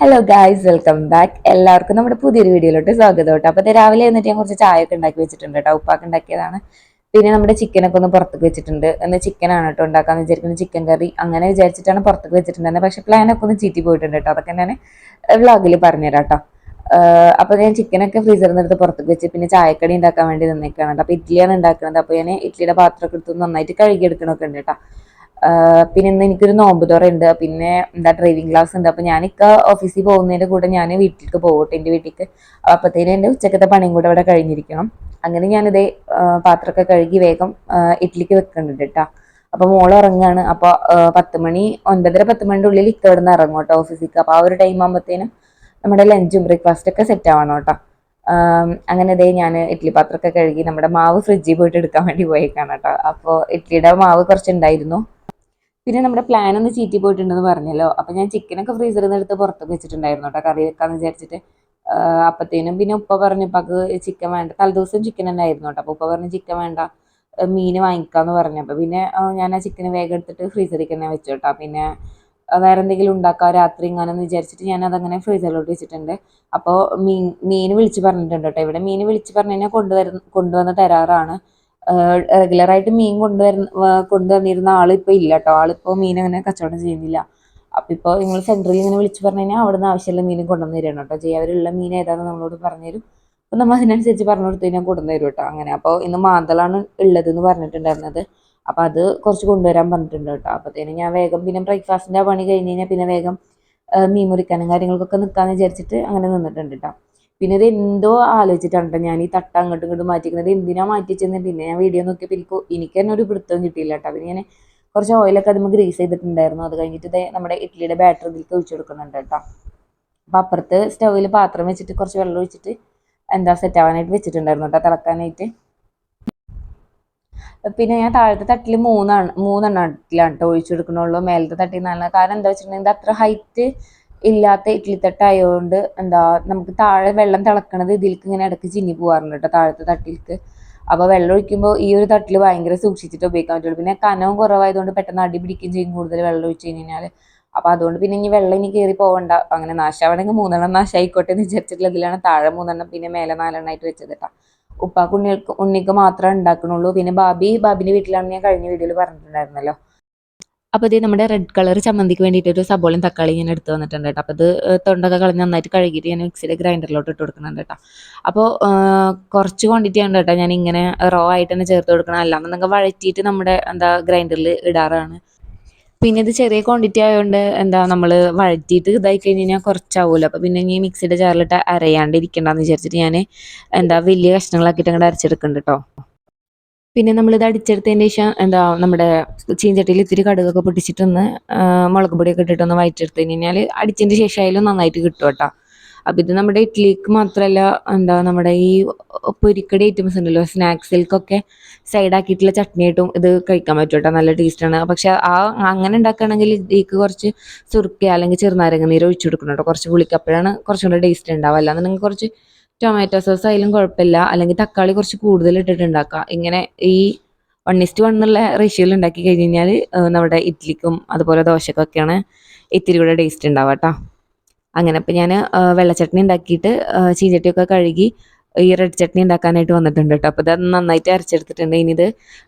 Hello guys, welcome back. എല്ലാവർക്കും നമ്മുടെ പുതിയൊരു വീഡിയോയിലോട്ട് സ്വാഗതം കേട്ടോ. അപ്പോൾ രാവിലെ എന്നിട്ട് ഞാൻ കുറച്ച് ചായ ഒക്കെ ഉണ്ടാക്കി വെച്ചിട്ടുണ്ട് കേട്ടോ. ഉപ്പാക്ക് ഉണ്ടാക്കിയതാണ്. പിന്നെ നമ്മുടെ ചിക്കനൊക്കെ ഒന്ന് പുറത്തേക്ക് വെച്ചിട്ടുണ്ട്. എന്നാൽ ചിക്കനാണ് കേട്ടോ ഉണ്ടാക്കാന്ന് വിചാരിക്കുന്നത്, ചിക്കൻ കറി അങ്ങനെ വിചാരിച്ചിട്ടാണ് പുറത്തേക്ക് വെച്ചിട്ടുണ്ടായിരുന്നത്. പക്ഷേ പ്ലാനൊക്കെ ഒന്ന് ചീറ്റി പോയിട്ടുണ്ട് കേട്ടോ. അതൊക്കെ ഞാൻ വ്ളോഗിൽ പറഞ്ഞുതരാം കേട്ടോ. അപ്പോൾ ഞാൻ ചിക്കനൊക്കെ ഫ്രീസറിൽ നിന്ന് എടുത്ത് പുറത്തേക്ക് വെച്ച് പിന്നെ ചായക്കടി ഉണ്ടാക്കാൻ വേണ്ടി നിന്നേക്കാണ് കേട്ടോ. അപ്പോൾ ഇഡ്ഡലിയാണ് ഉണ്ടാക്കുന്നത്. അപ്പോൾ ഞാൻ ഇഡ്ഡലിയുടെ പാത്രമൊക്കെ എടുത്ത് നന്നായിട്ട് കഴുകിയെടുക്കണമൊക്കെ ഉണ്ട് കേട്ടോ. പിന്നെ ഇന്ന് എനിക്കൊരു നോമ്പ് തുറ ഉണ്ട്. പിന്നെ ഡ്രൈവിംഗ് ക്ലാസ് ഉണ്ട്. അപ്പോൾ ഞാനിക്ക ഓഫീസിൽ പോകുന്നതിൻ്റെ കൂടെ ഞാൻ വീട്ടിലേക്ക് പോകട്ടെ, എൻ്റെ വീട്ടിലേക്ക്. അപ്പോഴത്തേനും എൻ്റെ ഉച്ചക്കത്തെ പണിയും കൂടെ അവിടെ കഴിഞ്ഞിരിക്കണം. അങ്ങനെ ഞാനിതേ പാത്രമൊക്കെ കഴുകി വേഗം ഇഡ്ഡലിക്ക് വെക്കുന്നുണ്ട് കേട്ടോ. അപ്പോൾ മോൾ ഉറങ്ങുകയാണ്. അപ്പോൾ 10 മണി 9:30 10 മണിൻ്റെ ഉള്ളിൽ ഇക്ക ഇവിടെ നിന്ന് ഇറങ്ങും കേട്ടോ ഓഫീസിലേക്ക്. അപ്പോൾ ആ ഒരു ടൈം ആകുമ്പോഴത്തേനും നമ്മുടെ ലഞ്ചും ബ്രേക്ക്ഫാസ്റ്റൊക്കെ സെറ്റ് ആവണം കേട്ടോ. അങ്ങനെ ഇതേ ഞാൻ ഇഡ്ഡലി പാത്രമൊക്കെ കഴുകി നമ്മുടെ മാവ് ഫ്രിഡ്ജിൽ പോയിട്ട് എടുക്കാൻ വേണ്ടി പോയേക്കാണ് കേട്ടോ. അപ്പോൾ ഇഡ്ഡലിയുടെ മാവ് കുറച്ചുണ്ടായിരുന്നു. പിന്നെ നമ്മുടെ പ്ലാൻ ഒന്ന് ചീറ്റി പോയിട്ടുണ്ടെന്ന് പറഞ്ഞല്ലോ. അപ്പം ഞാൻ ചിക്കനൊക്കെ ഫ്രീസറിൽ നിന്ന് എടുത്ത് പുറത്തേക്ക് വെച്ചിട്ടുണ്ടായിരുന്നു കേട്ടോ, കറി വെക്കാന്ന് വിചാരിച്ചിട്ട്. അപ്പത്തേനും പിന്നെ ഉപ്പ പറഞ്ഞു ഉപ്പക്ക് ചിക്കൻ വേണ്ട, തലേദിവസം ചിക്കൻ തന്നെ ആയിരുന്നു കേട്ടോ. അപ്പോൾ ഉപ്പ പറഞ്ഞു ചിക്കൻ വേണ്ട, മീൻ വാങ്ങിക്കാമെന്ന് പറഞ്ഞു. അപ്പോൾ പിന്നെ ഞാൻ ആ ചിക്കൻ വേഗം എടുത്തിട്ട് ഫ്രീസറിൽ തന്നെ വെച്ചു കേട്ടോ. പിന്നെ വേറെ എന്തെങ്കിലും ഉണ്ടാക്കാം രാത്രി ഇങ്ങനെയെന്ന് വിചാരിച്ചിട്ട് ഞാൻ അതങ്ങനെ ഫ്രീസറിലോട്ട് വെച്ചിട്ടുണ്ട്. അപ്പോൾ മീൻ വിളിച്ച് പറഞ്ഞിട്ടുണ്ട് കേട്ടോ. ഇവിടെ മീൻ വിളിച്ച് പറഞ്ഞു കഴിഞ്ഞാൽ കൊണ്ടുവന്ന് തരാറാണ്. റെഗുലറായിട്ട് മീൻ കൊണ്ടുവന്നിരുന്ന ആളിപ്പോൾ ഇല്ല കേട്ടോ. ആളിപ്പോൾ മീൻ അങ്ങനെ കച്ചവടം ചെയ്യുന്നില്ല. അപ്പോൾ ഇപ്പോൾ നിങ്ങൾ സെൻറ്ററിൽ ഇങ്ങനെ വിളിച്ച് പറഞ്ഞു കഴിഞ്ഞാൽ അവിടെ നിന്ന് ആവശ്യമുള്ള മീനും കൊണ്ടുവന്ന് തരണം കേട്ടോ. ചെയ്യുക അവരുള്ള മീൻ ഏതാണെന്ന് നമ്മളോട് പറഞ്ഞു തരും. അപ്പോൾ നമ്മൾ അതിനനുസരിച്ച് പറഞ്ഞു കൊടുത്ത് കഴിഞ്ഞാൽ കൊണ്ടുവന്ന് തരും കേട്ടോ. അങ്ങനെ അപ്പോൾ ഇന്ന് മാന്തളാണ് ഉള്ളതെന്ന് പറഞ്ഞിട്ടുണ്ടായിരുന്നത്. അപ്പോൾ അത് കുറച്ച് കൊണ്ടുവരാൻ പറഞ്ഞിട്ടുണ്ട് കേട്ടോ. അപ്പോഴത്തേനും ഞാൻ വേഗം പിന്നെ ബ്രേക്ക്ഫാസ്റ്റിൻ്റെ പണി കഴിഞ്ഞ് കഴിഞ്ഞാൽ പിന്നെ വേഗം മീൻ മുറിക്കാനും കാര്യങ്ങൾക്കൊക്കെ നിൽക്കാമെന്ന് വിചാരിച്ചിട്ട് അങ്ങനെ നിന്നിട്ടുണ്ട് കേട്ടോ. പിന്നെ ഇത് എന്തോ ആലോചിച്ചിട്ടാണ് കേട്ടോ ഞാൻ ഈ തട്ട അങ്ങോട്ടും ഇങ്ങോട്ടും മാറ്റിക്കുന്നത്. എന്തിനാ മാറ്റി വെച്ചെന്ന് പിന്നെ ഞാൻ വീഡിയോ നോക്കിയപ്പോൾ എനിക്ക് തന്നെ ഒരു പിടുത്തവും കിട്ടിയില്ല കേട്ടോ. പിന്നെ ഞാൻ കുറച്ച് ഓയിലൊക്കെ അതുമ്പോൾ ഗ്രീസ് ചെയ്തിട്ടുണ്ടായിരുന്നു. അത് കഴിഞ്ഞിട്ട് ഇത് നമ്മുടെ ഇഡ്ഡലിയുടെ ബാറ്റർ ഇതിലേക്ക് ഒഴിച്ചു കൊടുക്കുന്നുണ്ട് കേട്ടോ. അപ്പോൾ അപ്പുറത്ത് സ്റ്റൗവിൽ പാത്രം വെച്ചിട്ട് കുറച്ച് വെള്ളം ഒഴിച്ചിട്ട് സെറ്റ് ആവാനായിട്ട് വെച്ചിട്ടുണ്ടായിരുന്നു കേട്ടോ, തിളക്കാനായിട്ട്. പിന്നെ ഞാൻ താഴത്തെ തട്ടിൽ മൂന്നെണ്ണത്തിലാണ് കേട്ടോ ഒഴിച്ചു കൊടുക്കണുള്ളൂ. മേലത്തെ തട്ടിൽ 4. കാരണം എന്താ വെച്ചിട്ടുണ്ടെങ്കിൽ അത്ര ഹൈറ്റ് ഇല്ലാത്ത ഇഡ്ഡലിത്തട്ടായതുകൊണ്ട് നമുക്ക് താഴെ വെള്ളം തിളക്കണത് ഇതിലേക്ക് ഇങ്ങനെ ഇടയ്ക്ക് ചിന്നി പോകാറുണ്ട് കേട്ടോ, താഴത്തെ തട്ടിലേക്ക്. അപ്പോൾ വെള്ളം ഒഴിക്കുമ്പോൾ ഈ ഒരു തട്ടിൽ ഭയങ്കര സൂക്ഷിച്ചിട്ട് ഉപയോഗിക്കാൻ പറ്റുള്ളൂ. പിന്നെ കനവും കുറവായതുകൊണ്ട് പെട്ടെന്ന് അടി പിടിക്കുകയും ചെയ്യും കൂടുതൽ വെള്ളം ഒഴിച്ച് കഴിഞ്ഞാൽ. അപ്പോൾ അതുകൊണ്ട് പിന്നെ വെള്ളം ഇനി കയറി പോകണ്ട, അങ്ങനെ നാശമാവണമെങ്കിൽ 3 നാശമായിക്കോട്ടെ എന്ന് വിചാരിച്ചിട്ടുള്ള ഇതിലാണ് താഴെ 3 പിന്നെ മേലെ 4 ആയിട്ട് വെച്ചത് കേട്ടോ. ഉപ്പാക്ക് ഉണ്ണിക്ക് മാത്രമേ ഉണ്ടാക്കണുള്ളൂ. പിന്നെ ബാബിൻ്റെ വീട്ടിലാണ് ഞാൻ കഴിഞ്ഞ വീഡിയോയിൽ പറഞ്ഞിട്ടുണ്ടായിരുന്നല്ലോ. അപ്പോൾ ഇത് നമ്മുടെ റെഡ് കളർ ചമ്മന്തിക്ക് വേണ്ടിയിട്ട് ഒരു സബോളയും തക്കാളി ഞാൻ എടുത്ത് വന്നിട്ടുണ്ട് കേട്ടോ. അപ്പോൾ ഇത് തൊണ്ടൊക്കെ കളഞ്ഞ് നന്നായിട്ട് കഴുകിയിട്ട് ഞാൻ മിക്സിയുടെ ഗ്രൈൻഡറിലോട്ട് ഇട്ട് കൊടുക്കുന്നുണ്ട് കേട്ടോ. അപ്പോൾ കുറച്ച് ക്വാണ്ടിറ്റി ഉണ്ട് കേട്ടോ, ഞാൻ ഇങ്ങനെ റോ ആയിട്ട് തന്നെ ചേർത്ത് കൊടുക്കണം. അല്ലാതെ നിങ്ങൾക്ക് വഴറ്റിയിട്ട് നമ്മുടെ ഗ്രൈൻഡറിൽ ഇടാറാണ്. പിന്നെ ഇത് ചെറിയ ക്വാണ്ടിറ്റി ആയതുകൊണ്ട് നമ്മൾ വഴറ്റിയിട്ട് ഇതായി കഴിഞ്ഞ് കഴിഞ്ഞാൽ കുറച്ചാവുമല്ലോ. അപ്പോൾ പിന്നെ ഈ മിക്സിയുടെ ജാറിലിട്ട് അരയാണ്ടിരിക്കണ്ടെന്ന് വിചാരിച്ചിട്ട് ഞാൻ വലിയ കഷ്ണങ്ങളാക്കിയിട്ട് അങ്ങോട്ട് അരച്ചെടുക്കുന്നുണ്ട് കേട്ടോ. പിന്നെ നമ്മളിത് അടിച്ചെടുത്തതിന് ശേഷം നമ്മുടെ ചീഞ്ചട്ടിയിൽ ഇത്തിരി കടുകൊക്കെ പൊട്ടിച്ചിട്ടൊന്ന് മുളക് പൊടിയൊക്കെ ഇട്ടിട്ടൊന്ന് വഴറ്റിയെടുത്ത് കഴിഞ്ഞാൽ അടിച്ചതിന് ശേഷം ആയാലും നന്നായിട്ട് കിട്ടും കേട്ടോ. അപ്പോൾ ഇത് നമ്മുടെ ഇഡ്ഡലിക്ക് മാത്രമല്ല, നമ്മുടെ ഈ പൊരിക്കടി ഐറ്റംസ് ഉണ്ടല്ലോ, സ്നാക്സിൽക്കൊക്കെ സൈഡാക്കിയിട്ടുള്ള ചട്നിയായിട്ടും ഇത് കഴിക്കാൻ പറ്റും കേട്ടോ. നല്ല ടേസ്റ്റാണ്. പക്ഷെ അങ്ങനെ ഉണ്ടാക്കുകയാണെങ്കിൽ ഇതിലേക്ക് കുറച്ച് സുർക്ക അല്ലെങ്കിൽ ചെറുനാരങ്ങ നീര് ഒഴിച്ചു കൊടുക്കണം കേട്ടോ, കുറച്ച് പുളിക്കപ്പോഴാണ് കുറച്ചും കൂടെ ടേസ്റ്റ് ഉണ്ടാവുക. അല്ലാതെ നിങ്ങൾക്ക് കുറച്ച് ടൊമാറ്റോ സോസ് ആയാലും കുഴപ്പമില്ല, അല്ലെങ്കിൽ തക്കാളി കുറച്ച് കൂടുതൽ ഇട്ടിട്ട് ഉണ്ടാക്കുക. ഇങ്ങനെ ഈ 1:1 എന്നുള്ള റേഷ്യോയിൽ ഉണ്ടാക്കി കഴിഞ്ഞ് കഴിഞ്ഞാൽ നമ്മുടെ ഇഡ്ഡലിക്കും അതുപോലെ ദോശക്കൊക്കെയാണ് ഇത്തിരി കൂടെ ടേസ്റ്റ് ഉണ്ടാവുക കേട്ടോ. അങ്ങനെ അപ്പോൾ ഞാൻ വെള്ളച്ചട്നി ഉണ്ടാക്കിയിട്ട് ചീഞ്ചട്ടിയൊക്കെ കഴുകി ഈ റെഡ് ചട്നി ഉണ്ടാക്കാനായിട്ട് വന്നിട്ടുണ്ട് കേട്ടോ. അപ്പോൾ ഇത് നന്നായിട്ട് അരച്ചെടുത്തിട്ടുണ്ട്. ഇനി ഇത്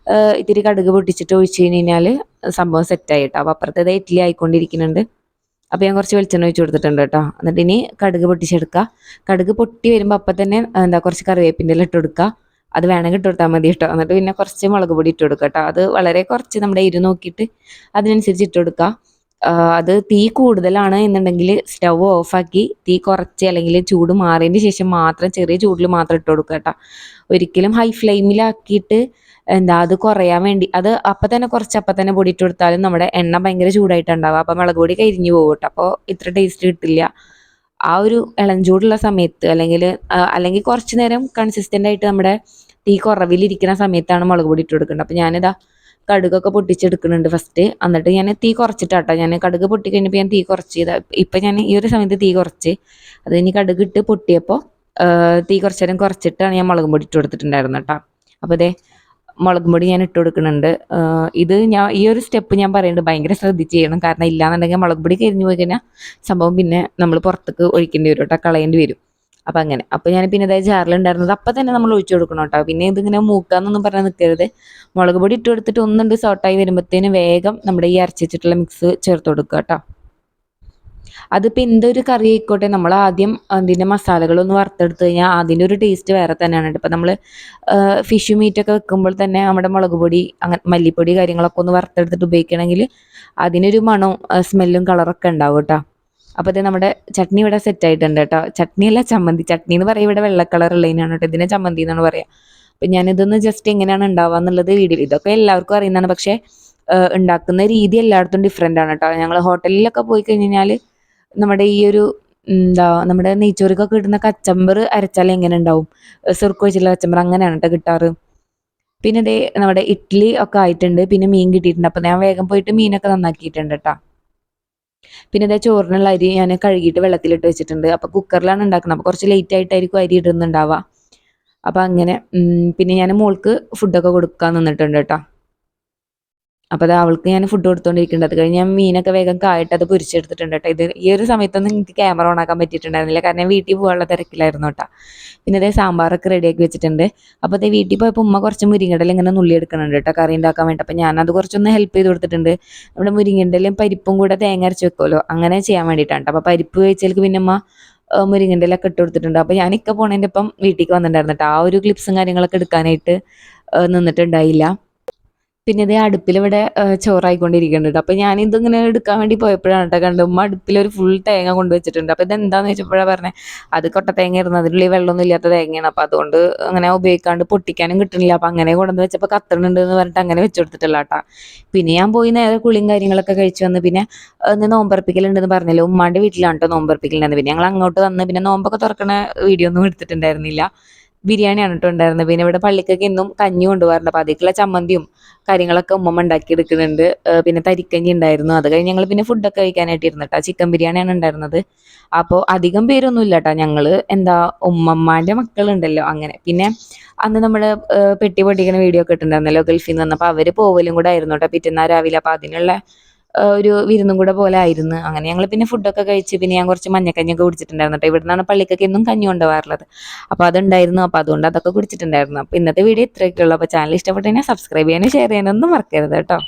ഇത്തിരി കടുക് പൊട്ടിച്ചിട്ട് ഒഴിച്ച് കഴിഞ്ഞ് കഴിഞ്ഞാൽ സംഭവം സെറ്റായി കേട്ടോ. അപ്പോൾ അപ്പുറത്തേത് ഇഡ്ഡലി ആയിക്കൊണ്ടിരിക്കുന്നുണ്ട്. അപ്പോൾ ഞാൻ കുറച്ച് വെളിച്ചെണ്ണ ഒഴിച്ച് കൊടുത്തിട്ടുണ്ട് കേട്ടോ. എന്നിട്ട് ഇനി കടുക് പൊട്ടിച്ചെടുക്കുക. കടുക് പൊട്ടി വരുമ്പോൾ അപ്പം തന്നെ കുറച്ച് കറിവേപ്പിൻ്റെ ഇട്ട് കൊടുക്കുക. അത് വേണമെങ്കിൽ ഇട്ട് കൊടുത്താൽ മതി കേട്ടോ. എന്നിട്ട് പിന്നെ കുറച്ച് മുളക് പൊടി ഇട്ട് കൊടുക്കുക കേട്ടോ. അത് വളരെ കുറച്ച് നമ്മുടെ എരിവ് നോക്കിയിട്ട് അതിനനുസരിച്ച് ഇട്ട് കൊടുക്കുക. അത് തീ കൂടുതലാണ് എന്നുണ്ടെങ്കിൽ സ്റ്റവ് ഓഫാക്കി തീ കുറച്ച് അല്ലെങ്കിൽ ചൂട് മാറിയതിന് ശേഷം മാത്രം ചെറിയ ചൂടിൽ മാത്രം ഇട്ട് കൊടുക്കുക കേട്ടോ. ഒരിക്കലും ഹൈ ഫ്ലെയിമിലാക്കിയിട്ട് അത് കുറയാൻ വേണ്ടി അത് അപ്പം തന്നെ പൊടി ഇട്ട് കൊടുത്താലും നമ്മുടെ എണ്ണ ഭയങ്കര ചൂടായിട്ടുണ്ടാവുക. അപ്പോൾ മുളക് പൊടി കരിഞ്ഞു പോകും കേട്ടോ. അപ്പോൾ ഇത്ര ടേസ്റ്റ് കിട്ടില്ല. ആ ഒരു ഇളം ചൂടുള്ള സമയത്ത് അല്ലെങ്കിൽ കുറച്ച് നേരം കൺസിസ്റ്റൻ്റ് ആയിട്ട് നമ്മുടെ തീ കുറവിലിരിക്കുന്ന സമയത്താണ് മുളക് പൊടി ഇട്ട് കൊടുക്കേണ്ടത്. അപ്പോൾ ഞാനിതാ കടുകൊക്കെ പൊട്ടിച്ചെടുക്കുന്നുണ്ട് ഫസ്റ്റ്. എന്നിട്ട് ഞാൻ തീ കുറച്ചിട്ടാട്ടോ, ഞാൻ കടുക് പൊട്ടി കഴിഞ്ഞപ്പോൾ ഞാൻ തീ കുറച്ച് ഇപ്പം ഞാൻ ഈ ഒരു സമയത്ത് തീ കുറച്ച് അത് ഇനി കടുക് ഇട്ട് പൊട്ടിയപ്പോൾ തീ കുറച്ച് നേരം കുറച്ചിട്ടാണ് ഞാൻ മുളക് പൊടി ഇട്ട് കൊടുത്തിട്ടുണ്ടായിരുന്നു കേട്ടോ. അപ്പോൾ മുളക് പൊടി ഞാൻ ഇട്ട് കൊടുക്കുന്നുണ്ട്. ഇത് ഞാൻ ഈ ഒരു സ്റ്റെപ്പ് ഞാൻ പറയുന്നുണ്ട് ഭയങ്കര ശ്രദ്ധിച്ച് ചെയ്യണം. കാരണം ഇല്ലാന്നുണ്ടെങ്കിൽ മുളക് പൊടി കരിഞ്ഞു പോയി കഴിഞ്ഞാൽ സംഭവം പിന്നെ നമ്മൾ പുറത്തേക്ക് ഒഴിക്കേണ്ടി വരും കേട്ടോ, കളയേണ്ടി വരും. അപ്പം അങ്ങനെ. അപ്പോൾ ഞാൻ പിന്നെ അതായത് ജാറിലുണ്ടായിരുന്നത് അപ്പം തന്നെ നമ്മൾ ഒഴിച്ചു കൊടുക്കണം കേട്ടോ. പിന്നെ ഇതിങ്ങനെ മൂക്കാന്നൊന്നും പറഞ്ഞാൽ നിൽക്കരുത്. മുളക് പൊടി ഇട്ട് കൊടുത്തിട്ട് ഒന്നുണ്ട് സോട്ടായി വരുമ്പോഴത്തേന് വേഗം നമ്മുടെ ഈ അരച്ച് വെച്ചിട്ടുള്ള മിക്സ് ചേർത്ത് കൊടുക്കുക കേട്ടോ. അതിപ്പോൾ എന്തൊരു കറി ആയിക്കോട്ടെ, നമ്മൾ ആദ്യം അതിൻ്റെ മസാലകളൊന്ന് വറുത്തെടുത്ത് കഴിഞ്ഞാൽ അതിൻ്റെ ഒരു ടേസ്റ്റ് വേറെ തന്നെയാണ്. ഇപ്പോൾ നമ്മൾ ഫിഷ് മീറ്റൊക്കെ വെക്കുമ്പോൾ തന്നെ നമ്മുടെ മുളക് പൊടി അങ്ങനെ മല്ലിപ്പൊടി കാര്യങ്ങളൊക്കെ ഒന്ന് വറുത്തെടുത്തിട്ട് ഉപയോഗിക്കണമെങ്കിൽ അതിനൊരു മണവും സ്മെല്ലും കളറൊക്കെ ഉണ്ടാവും കേട്ടോ. അപ്പോൾ ഇത് നമ്മുടെ ചട്നി ഇവിടെ സെറ്റ് ആയിട്ടുണ്ട് കേട്ടോ. ചട്നിയല്ല, ചമ്മന്തി. ചട്നി എന്ന് പറയുക ഇവിടെ വെള്ള കളർ ഉള്ളതിനാണ് കേട്ടോ, ഇതിനെ ചമ്മന്തി എന്നാണ് പറയുക. അപ്പം ഞാനിതൊന്ന് ജസ്റ്റ് എങ്ങനെയാണ് ഉണ്ടാവുക എന്നുള്ളത് വീഡിയോ, ഇതൊക്കെ എല്ലാവർക്കും അറിയുന്നതാണ്. പക്ഷേ ഉണ്ടാക്കുന്ന രീതി എല്ലായിടത്തും ഡിഫറെൻ്റ് ആണ് കേട്ടോ. ഞങ്ങൾ ഹോട്ടലിലൊക്കെ പോയി കഴിഞ്ഞാൽ നമ്മുടെ ഈ ഒരു നമ്മുടെ നെയ്ച്ചോറിക്കൊക്കെ കിട്ടുന്ന കച്ചമ്പർ അരച്ചാൽ എങ്ങനെ ഉണ്ടാവും, സുർക്ക വെച്ചിട്ടുള്ള കച്ചമ്പർ അങ്ങനെയാണ് കേട്ടോ കിട്ടാറ്. പിന്നെ ദേ നമ്മുടെ ഇഡ്ഡലി ഒക്കെ ആയിട്ടുണ്ട്. പിന്നെ മീൻ കിട്ടിയിട്ടുണ്ട്. അപ്പം ഞാൻ വേഗം പോയിട്ട് മീനൊക്കെ നന്നാക്കിയിട്ടുണ്ട് കേട്ടോ. പിന്നെ ഇതേ ചോറിനുള്ള അരി ഞാൻ കഴുകിയിട്ട് വെള്ളത്തിലിട്ട് വെച്ചിട്ടുണ്ട്. അപ്പോൾ കുക്കറിലാണ് ഉണ്ടാക്കുന്നത്. അപ്പോൾ കുറച്ച് ലേറ്റ് ആയിട്ടായിരിക്കും അരി ഇടുന്നുണ്ടാവുക. അപ്പോൾ അങ്ങനെ പിന്നെ ഞാൻ മോൾക്ക് ഫുഡൊക്കെ കൊടുക്കാൻ നിന്നിട്ടുണ്ട് കേട്ടോ. അപ്പോൾ അത് അവൾക്ക് ഞാൻ ഫുഡ് കൊടുത്തുകൊണ്ടിരിക്കുന്നുണ്ട്. അത് കഴിഞ്ഞ് ഞാൻ മീനൊക്കെ വേഗം കായിട്ട് അത് പൊരിച്ചെടുത്തിട്ടുണ്ട് കേട്ടോ. ഇത് ഈ ഒരു സമയത്തൊന്നും എനിക്ക് ക്യാമറ ഓൺ ആക്കാൻ പറ്റിയിട്ടുണ്ടായിരുന്നില്ല, കാരണം വീട്ടിൽ പോകാനുള്ള തിരക്കിലായിരുന്നു കേട്ടോ. പിന്നെ അതേ സാമ്പാറൊക്കെ റെഡിയാക്കി വെച്ചിട്ടുണ്ട്. അപ്പോൾ അതേ വീട്ടിൽ പോയപ്പോൾ ഉമ്മ കുറച്ച് മുരിങ്ങടൽ ഇങ്ങനെ നുള്ളി എടുക്കുന്നുണ്ട് കേട്ടോ, കറി ഉണ്ടാക്കാൻ വേണ്ടി. അപ്പോൾ ഞാനത് കുറച്ചൊന്ന് ഹെൽപ്പ് ചെയ്ത് കൊടുത്തിട്ടുണ്ട്. നമ്മുടെ മുരിങ്ങണ്ടലും പരിപ്പും കൂടെ തേങ്ങ അരച്ച് വെക്കുമല്ലോ, അങ്ങനെ ചെയ്യാൻ വേണ്ടിയിട്ടാണ്. അപ്പോൾ പരിപ്പ് കഴിച്ചതിലേക്ക് പിന്നെ ഉമ്മ മുരിങ്ങണ്ടലൊക്കെ ഇട്ട് കൊടുത്തിട്ടുണ്ട്. അപ്പോൾ ഞാനൊക്കെ പോണതിൻ്റെ ഒപ്പം വീട്ടിലേക്ക് വന്നിട്ടുണ്ടായിരുന്നു കേട്ടോ. ആ ഒരു ക്ലിപ്സും കാര്യങ്ങളൊക്കെ എടുക്കാനായിട്ട് നിന്നിട്ടുണ്ടായില്ല. പിന്നെ ഇതേ അടുപ്പിലിവിടെ ചോറായിക്കൊണ്ടിരിക്കുന്നുണ്ട്. അപ്പോൾ ഞാനിതിങ്ങനെ എടുക്കാൻ വേണ്ടി പോയപ്പോഴാണ് കേട്ടോ കണ്ടത് ഉമ്മ അടുപ്പിലൊരു ഫുൾ തേങ്ങ കൊണ്ടുവച്ചിട്ടുണ്ട്. അപ്പോൾ ഇതെന്താണെന്ന് ചോദിച്ചപ്പോഴാണ് പറഞ്ഞത് അത് കൊട്ട തേങ്ങ ആയിരുന്നു, അതിനുള്ളിൽ വെള്ളമൊന്നും ഇല്ലാത്ത തേങ്ങയാണ്. അപ്പോൾ അതുകൊണ്ട് അങ്ങനെ ഉപയോഗിക്കാണ്ട് പൊട്ടിക്കാനും കിട്ടുന്നില്ല. അപ്പോൾ അങ്ങനെ കൊണ്ടുവന്ന് വെച്ചപ്പോൾ കത്തണുണ്ട് എന്ന് പറഞ്ഞിട്ട് അങ്ങനെ വെച്ച് കൊടുത്തിട്ടില്ല കേട്ടോ. പിന്നെ ഞാൻ പോയി നേരെ കുളിയും കാര്യങ്ങളൊക്കെ കഴിച്ച് വന്ന് പിന്നെ ഇന്ന് നോമ്പറപ്പിക്കലുണ്ടെന്ന് പറഞ്ഞല്ലോ, ഉമ്മാൻ്റെ വീട്ടിലാണ് കേട്ടോ നോമ്പറപ്പിക്കലുണ്ടായിരുന്നു. പിന്നെ ഞങ്ങൾ അങ്ങോട്ട് വന്ന് പിന്നെ നോമ്പൊക്കെ തുറക്കണ വീഡിയോ ഒന്നും എടുത്തിട്ടുണ്ടായിരുന്നില്ല. ബിരിയാണിയാണ് കേട്ടോ ഉണ്ടായിരുന്നത്. പിന്നെ ഇവിടെ പള്ളിക്കൊക്കെ എന്നും കഞ്ഞി കൊണ്ടുപോകാറുണ്ട്. അപ്പോൾ അതിലേക്കുള്ള ചമ്മന്തിയും കാര്യങ്ങളൊക്കെ ഉമ്മമ്മ ഉണ്ടാക്കിയെടുക്കുന്നുണ്ട്. പിന്നെ തരിക്കഞ്ഞി ഉണ്ടായിരുന്നു. അത് കഴിഞ്ഞ് ഞങ്ങൾ പിന്നെ ഫുഡൊക്കെ കഴിക്കാനായിട്ട് ഇരുന്നിട്ടാ. ചിക്കൻ ബിരിയാണിയാണ് ഉണ്ടായിരുന്നത്. അപ്പോൾ അധികം പേരൊന്നും ഇല്ല കേട്ടോ. ഞങ്ങൾ ഉമ്മമ്മാൻ്റെ മക്കളുണ്ടല്ലോ അങ്ങനെ. പിന്നെ അന്ന് നമ്മൾ പെട്ടി പൊട്ടിക്കുന്ന വീഡിയോ ഒക്കെ ഇട്ടുണ്ടായിരുന്നല്ലോ ഗൾഫിൽ നിന്ന് വന്നപ്പോൾ, അവർ പോവലും കൂടെ ആയിരുന്നു കേട്ടോ പിറ്റേന്നാ രാവിലെ. അപ്പോൾ അതിനുള്ള ഒരു വിരുന്നും കൂടെ പോലെ ആയിരുന്നു. അങ്ങനെ ഞങ്ങൾ പിന്നെ ഫുഡൊക്കെ കഴിച്ച് പിന്നെ ഞാൻ കുറച്ച് മഞ്ഞക്കഞ്ഞൊക്കെ കുടിച്ചിട്ടുണ്ടായിരുന്നു കേട്ടോ. ഇവിടെ നിന്നാണ് പള്ളിക്കൊക്കെ എന്നും കഞ്ഞി കൊണ്ടുപോകാറുള്ളത്. അപ്പോൾ അതുണ്ടായിരുന്നു. അപ്പോൾ അതുകൊണ്ട് അതൊക്കെ കുടിച്ചിട്ടുണ്ടായിരുന്നു. അപ്പോൾ ഇന്നത്തെ വീഡിയോ ഇത്രയൊക്കെ ഉള്ളൂ. അപ്പോൾ ചാനൽ ഇഷ്ടപ്പെട്ടു കഴിഞ്ഞാൽ സബ്സ്ക്രൈബ് ചെയ്യാനും ഷെയർ ചെയ്യാനും ഒന്നും മറക്കരുത് കേട്ടോ.